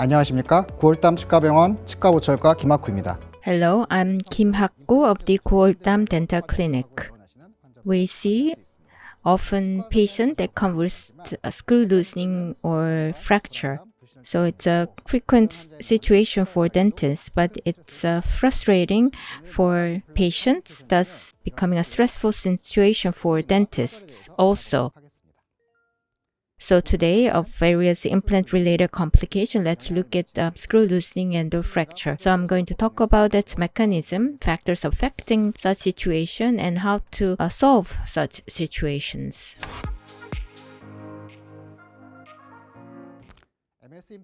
안녕하십니까? 9월담 치과병원 치과보철과 김학구입니다. Hello, I'm Kim Hakgu of the Kuoldam Dental Clinic. We see often patients that come with screw loosening or fracture. So it's a frequent situation for dentists, but it's frustrating for patients, thus becoming a stressful situation for dentists also. So today, of various implant-related complications, let's look at screw loosening and or fracture. So I'm going to talk about its mechanism, factors affecting such situation, and how to solve such situations.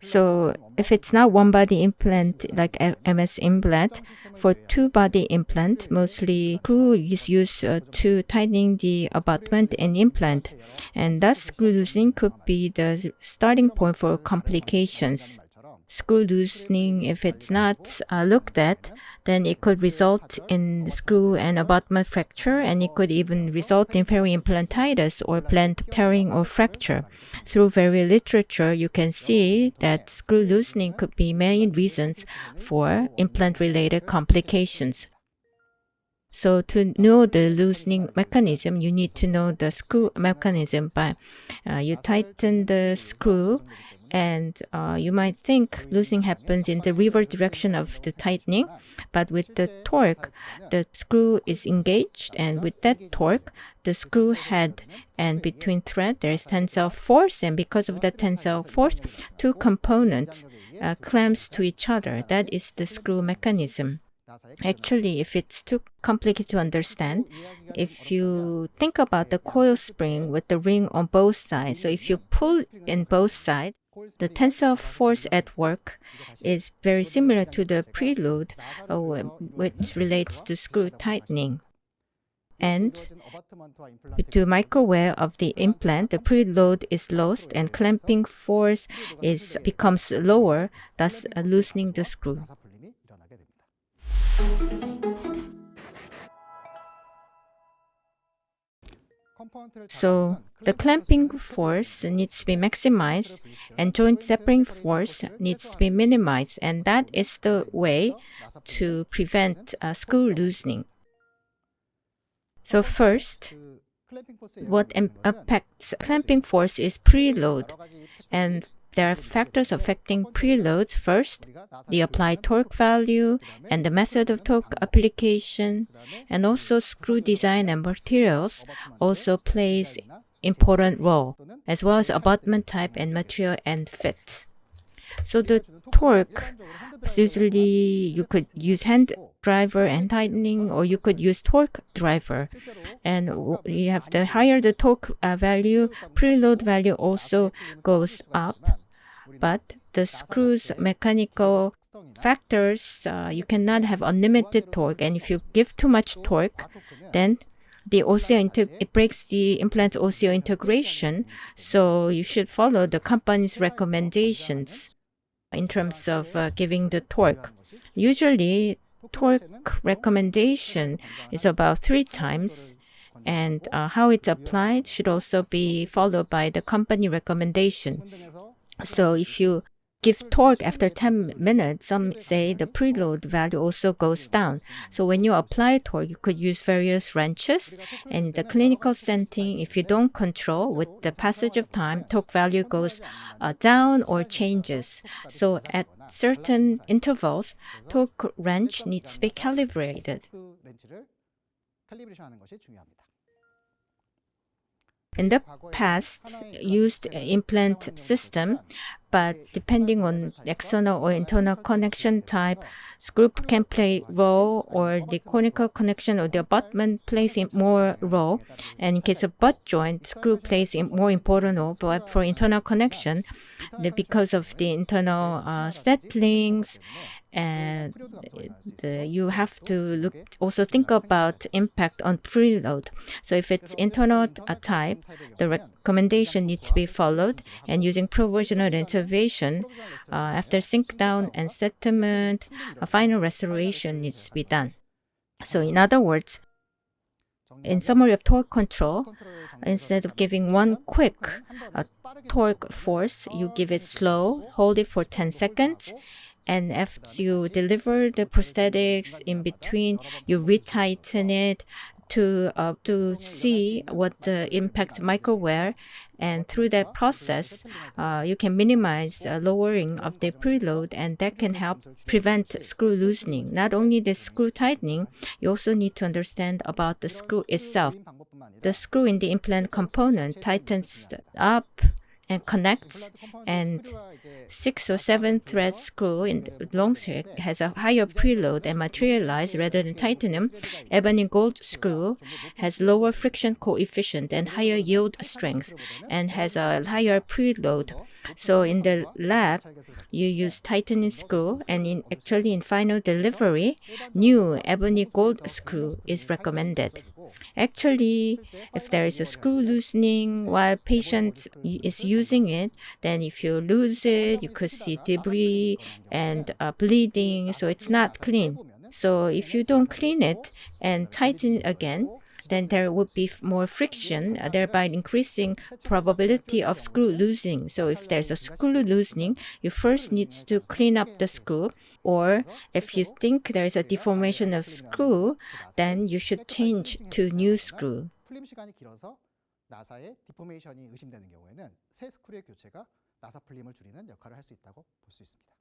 So if it's not one-body implant like MS implant, for two-body implant, mostly screw is used to tightening the abutment and implant, and thus screw loosening could be the starting point for complications. Screw loosening, if it's not looked at, then it could result in screw and abutment fracture, and it could even result in peri-implantitis or plant tearing or fracture. Through various literature, you can see that screw loosening could be main reasons for implant-related complications. So to know the loosening mechanism, you need to know the screw mechanism. You tighten the screw, and you might think loosening happens in the reverse direction of the tightening, but with the torque, the screw is engaged, and with that torque, the screw head and between thread there is tensile force, and because of the tensile force, two components clamps to each other. That is the screw mechanism. Actually, if it's too complicated to understand, if you think about the coil spring with the ring on both sides, so if you pull in both sides, the tensile force at work is very similar to the preload, which relates to screw tightening. And with the microwear of the implant, the preload is lost and clamping force becomes lower, thus loosening the screw. So the clamping force needs to be maximized and joint separating force needs to be minimized, and that is the way to prevent screw loosening. So first, what impacts clamping force is preload, and there are factors affecting preloads. First, the applied torque value and the method of torque application, and also screw design and materials also plays important role, as well as abutment type and material and fit. So the torque, usually you could use hand driver and tightening, or you could use torque driver. And you have the higher the torque value, preload value also goes up. But the screw's mechanical factors, you cannot have unlimited torque. And if you give too much torque, then it breaks the implant's osseointegration. So you should follow the company's recommendations in terms of giving the torque. Usually, torque recommendation is about 3 times, and how it's applied should also be followed by the company recommendation. So if you give torque after 10 minutes, some say the preload value also goes down. So when you apply torque, you could use various wrenches. And in the clinical setting, if you don't control, with the passage of time, torque value goes down or changes. So at certain intervals, torque wrench needs to be calibrated. In the past, used implant system, but depending on external or internal connection type, screw can play role, or the conical connection or the abutment plays more role. And in case of butt joint, screw plays a more important role. But for internal connection, because of the internal settlings, and you have to also think about impact on preload. So if it's internal type, the recommendation needs to be followed, and using provisional intervention after sink down and settlement, a final restoration needs to be done. So in other words, in summary of torque control, instead of giving one quick torque force, you give it slow, hold it for 10 seconds, and after you deliver the prosthetics in between, you retighten it to see what the impact micro wear, and through that process, you can minimize lowering of the preload, and that can help prevent screw loosening. Not only the screw tightening, you also need to understand about the screw itself. The screw in the implant component tightens up and connects, and 6 or 7 thread screw in the long thread has a higher preload and materialize rather than titanium. Ebony gold screw has lower friction coefficient and higher yield strength and has a higher preload. So in the lab, you use titanium screw, and actually in final delivery, new ebony gold screw is recommended. Actually, if there is a screw loosening while patient is using it, then if you lose it, you could see debris and bleeding, so it's not clean. So if you don't clean it and tighten it again, then there would be more friction, thereby increasing probability of screw loosening. So if there's a screw loosening, you first need to clean up the screw, or if you think there is a deformation of screw, then you should change to new screw. 풀림 시간이 길어서 나사의 디포메이션이 의심되는 경우에는 새 스크류의 교체가 나사 풀림을 줄이는 역할을 할 수 있다고 볼 수 있습니다.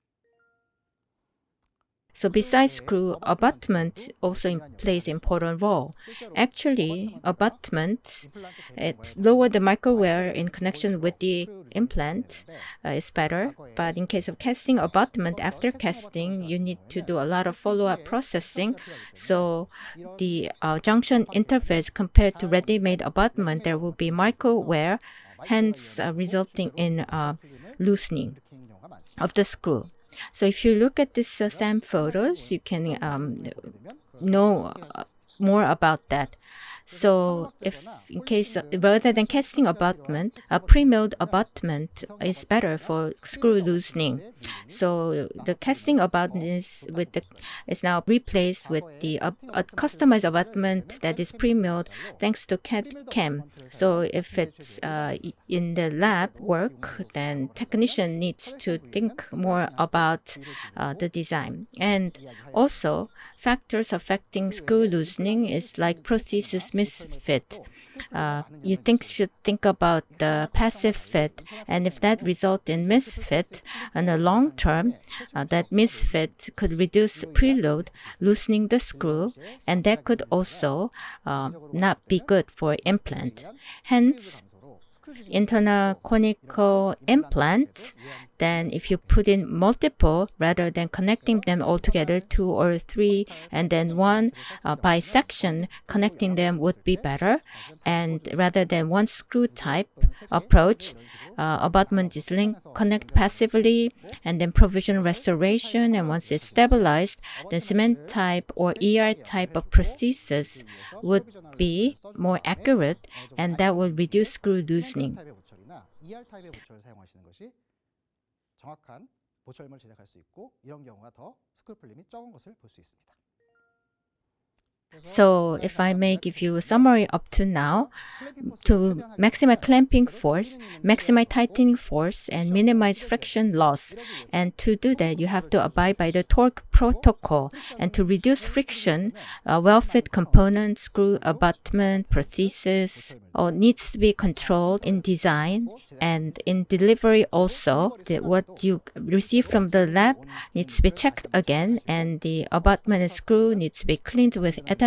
So besides screw, abutment also plays important role. Actually, abutment, it lower the micro wear in connection with the implant is better. But in case of casting abutment, after casting, you need to do a lot of follow-up processing. So the junction interface compared to ready-made abutment, there will be micro wear, hence resulting in loosening of the screw. So if you look at this SAM photos, you can know more about that. So if in case rather than casting abutment, a pre-milled abutment is better for screw loosening. So the casting abutment is now replaced with the a customized abutment that is pre-milled thanks to CAD/CAM. So if it's in the lab work, then technician needs to think more about the design. And also factors affecting screw loosening is like prosthesis misfit. You should think about the passive fit, and if that results in misfit in the long term, that misfit could reduce preload, loosening the screw, and that could also not be good for implant. Hence, internal conical implant, then if you put in multiple rather than connecting them all together, 2 or 3 and then 1 by section, connecting them would be better. And rather than one screw type approach, abutment is connect passively and then provisional restoration, and once it's stabilized, then cement type or ER type of prosthesis would be more accurate, and that will reduce screw loosening. ER 타입의 보철을 사용하시는 것이 정확한 보철을 제작할 수 있고, 이런 경우가 더 스크류 풀림이 적은 것을 볼 수 있습니다. So if I may give you a summary up to now, to maximize clamping force, maximize tightening force, and minimize friction loss. And to do that, you have to abide by the torque protocol. And to reduce friction, well-fit components, screw abutment, prosthesis, needs to be controlled in design and in delivery also. What you receive from the lab needs to be checked again, and the abutment and screw needs to be cleaned with ethanol.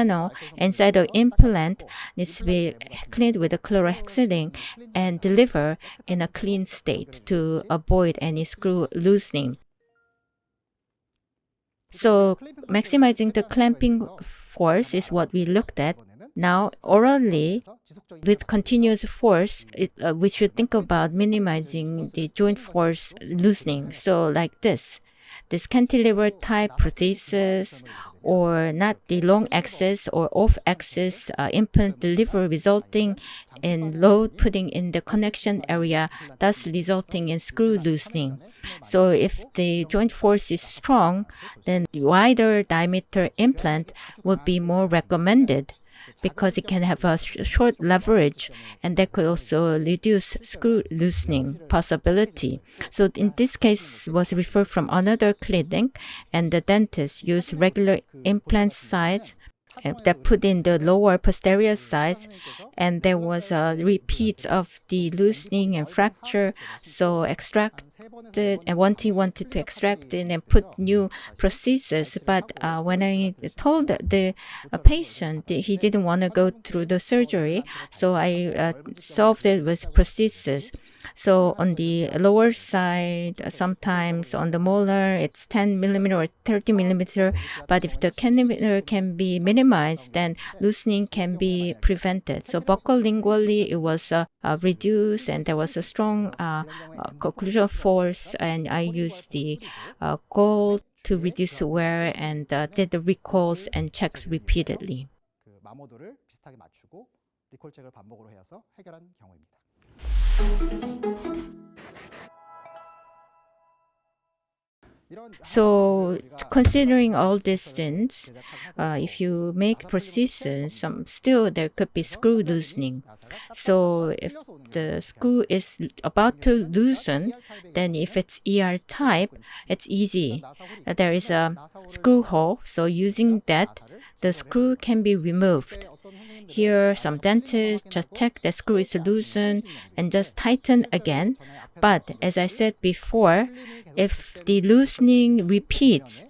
Inside the implant needs to be cleaned with a chlorhexidine and delivered in a clean state to avoid any screw loosening. So maximizing the clamping force is what we looked at. Now, orally, with continuous force, we should think about minimizing the joint force loosening. So like this cantilever type prosthesis, or not the long axis or off axis implant delivery, resulting in load putting in the connection area, thus resulting in screw loosening. So if the joint force is strong, then the wider diameter implant would be more recommended. because it can have a short leverage, and that could also reduce screw loosening possibility. So in this case was referred from another clinic, and the dentist used regular implant size that put in the lower posterior size, and there was a repeat of the loosening and fracture, so extracted and wanted to extract it and put new prosthesis. But when I told the patient, he didn't want to go through the surgery, so I solved it with prosthesis. So on the lower side, sometimes on the molar, it's 10 millimeter or 30 millimeter. But if the centimeter can be minimized, then loosening can be prevented. So buccolingually, it was reduced, and there was a strong occlusal force. And I used the gold to reduce wear and did the recalls and checks repeatedly. 마모도를 비슷하게 맞추고 리콜 체크를 반복으로 해서 해결한 경우입니다. So, considering all these things, if you make prosthesis, still there could be screw loosening. So, if the screw is about to loosen, then if it's ER type, it's easy. There is a screw hole, so using that, the screw can be removed. Here, some dentists just check the screw is loosened and just tighten again. But as I said before, if the loosening repeats,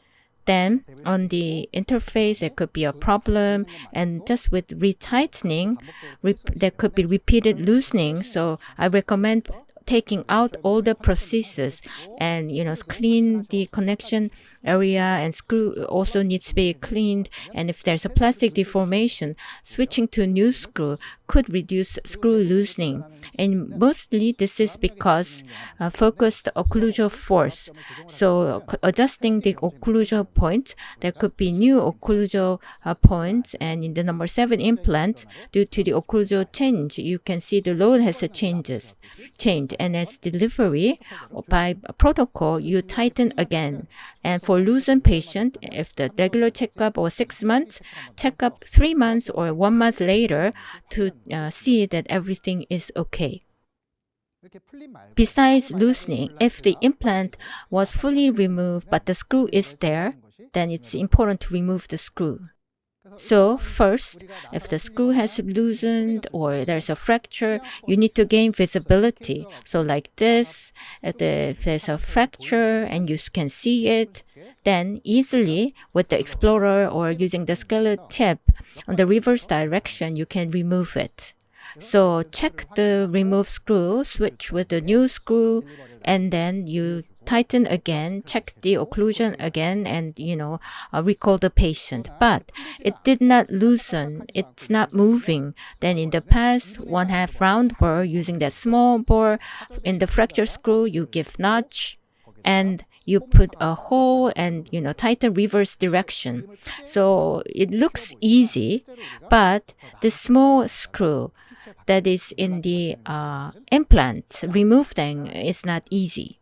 then on the interface there could be a problem, and just with retightening, there could be repeated loosening. So I recommend taking out all the prosthesis and clean the connection area, and screw also needs to be cleaned. And if there's a plastic deformation, switching to new screw could reduce screw loosening. And mostly this is because focused occlusal force. So adjusting the occlusal point, there could be new occlusal points, and in the number 7 implant, due to the occlusal change, you can see the load has changed. And as delivery, by protocol, you tighten again. And for loosened patient, if the regular checkup or 6 months, checkup 3 months or 1 month later to see that everything is okay. Besides loosening, if the implant was fully removed but the screw is there, then it's important to remove the screw. So first, if the screw has loosened or there's a fracture, you need to gain visibility. So like this, if there's a fracture and you can see it, then easily with the Explorer or using the scalar tip on the reverse direction, you can remove it. So check the remove screw, switch with the new screw, and then you tighten again, check the occlusion again, and recall the patient. But it did not loosen, it's not moving. Then in the past, 1/2 round bore, using that small bore in the fracture screw, you give notch and you put a hole and tighten reverse direction. So it looks easy, but the small screw that is in the implant, remove them is not easy.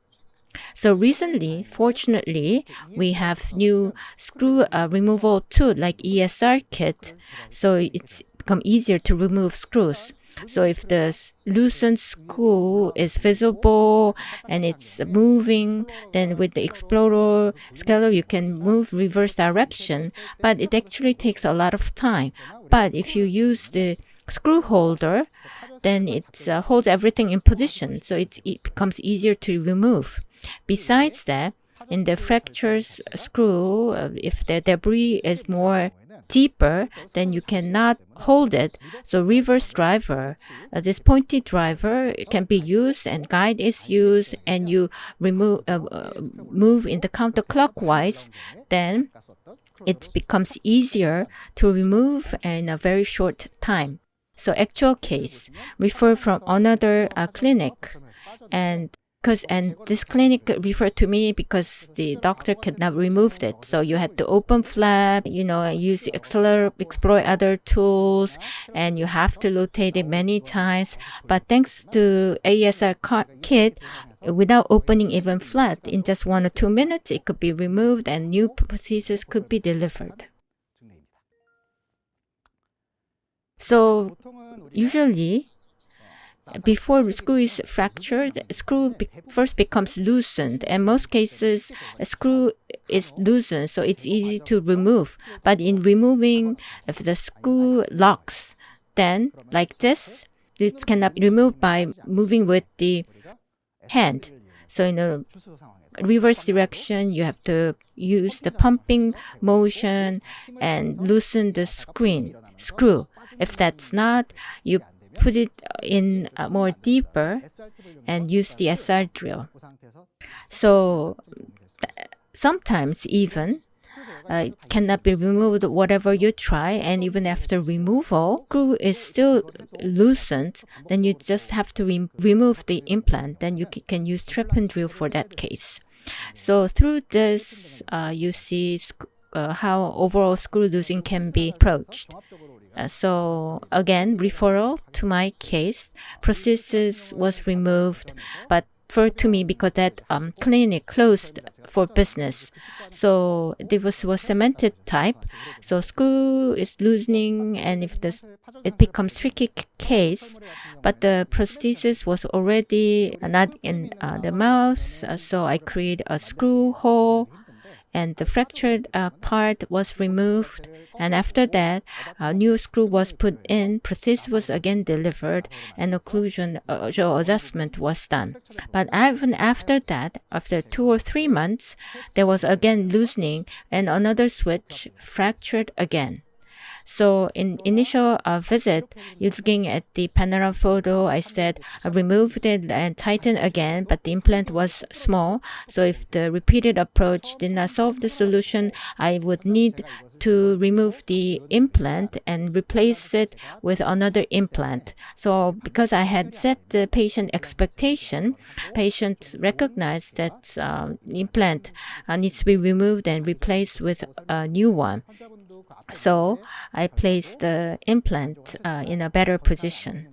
So recently, fortunately, we have new screw removal tool like ESR kit. So it's become easier to remove screws. So if the loosened screw is visible and it's moving, then with the Explorer scalar, you can move reverse direction, but it actually takes a lot of time. But if you use the screw holder, then it holds everything in position, so it becomes easier to remove. Besides that, in the fractures screw, if the debris is more deeper, then you cannot hold it. So reverse driver, this pointy driver can be used, and guide is used, and you move in the counterclockwise, then it becomes easier to remove in a very short time. So actual case, refer from another clinic, and this clinic referred to me because the doctor could not remove it. So you had to open flap, use explore other tools, and you have to rotate it many times. But thanks to ASR kit, without opening even flap, in just 1 or 2 minutes, it could be removed and new prosthesis could be delivered. So 보통은 우리가 usually before screw is fractured, screw first becomes loosened. In most cases, a screw is loosened, so it's easy to remove. But in removing, if the screw locks, then like this, it cannot be removed by moving with the hand. So in a 주수 상황에서 reverse direction, you have to use the pumping motion and loosen the screw. If that's not, you put it in more deeper and use the SR drill. 그 상태에서 So sometimes even cannot be removed whatever you try, and even after removal, screw is still loosened, then you just have to remove the implant. Then you can use trap and drill for that case. So through this, you see how overall screw loosening can be approached. So again, referral to my case, prosthesis was removed, but to me because that clinic closed for business. So it was cemented type. So screw is loosening, and if it becomes tricky case, but the prosthesis was already not in the mouth, so I create a screw hole, and the fractured part was removed. And after that, a new screw was put in, prosthesis was again delivered, and occlusion adjustment was done. But even after that, after 2 or 3 months, there was again loosening, and another switch fractured again. So in initial visit, looking at the panorama photo, I said I removed it and tightened again, but the implant was small. So if the repeated approach did not solve the solution, I would need to remove the implant and replace it with another implant. So because I had set the patient expectation, patient recognized that implant needs to be removed and replaced with a new one. So I placed the implant in a better position.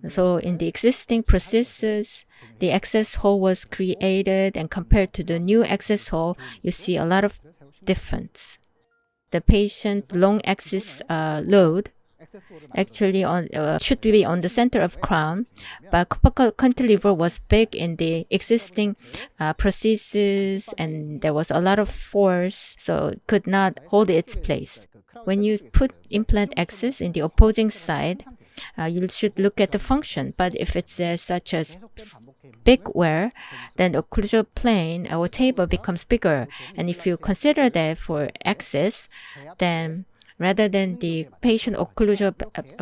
So in the existing prosthesis, the access hole was created, and compared to the new access hole, you see a lot of difference. The patient long axis load actually should be on the center of crown, but Copaca cantilever was big in the existing prosthesis, and there was a lot of force, so it could not hold its place. When you put implant axis in the opposing side, you should look at the function, but if it's such as big wear, then the occlusal plane or table becomes bigger, and if you consider that for axis, then rather than the patient occlusal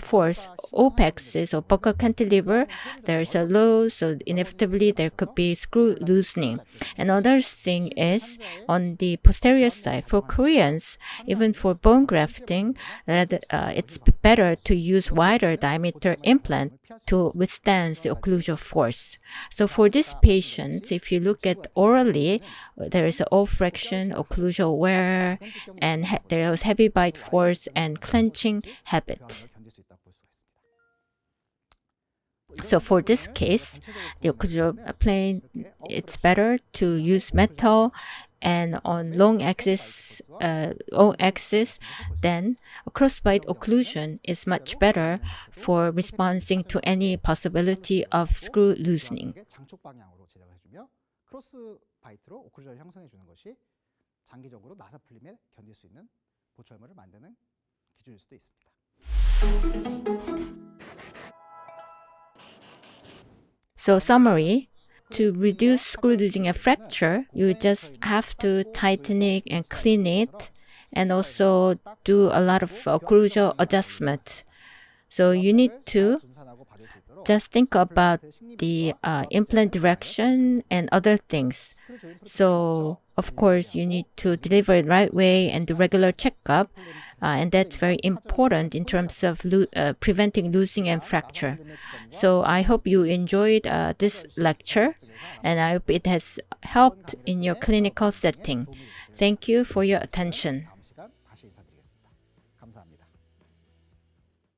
force, OPEX or buccal cantilever, there is a low, so inevitably there could be screw loosening. Another thing is on the posterior side, for Koreans, even for bone grafting, it's better to use wider diameter implant to withstand the occlusal force. So for this patient, if you look at orally, there is an O fraction, occlusal wear, and there was heavy bite force and clenching habit. So for this case, the occlusal plane, it's better to use metal, and on long axis, then crossbite occlusion is much better for responding to any possibility of screw loosening. 장축 방향으로 제작을 해주며 크로스 바이트로 오클루전을 형성해 주는 것이 장기적으로 나사 풀림에 견딜 수 있는 보철물을 만드는 기준일 수도 있습니다. So summary. To reduce screw loosening and fracture, you just have to tighten it and clean it, and also do a lot of occlusal adjustment. So you need to just think about the implant direction and other things. So of course you need to deliver it right way and do regular checkup, and that's very important in terms of preventing loosening and fracture. So I hope you enjoyed this lecture, and I hope it has helped in your clinical setting. Thank you for your attention. 다음 시간 다시 인사드리겠습니다. 감사합니다.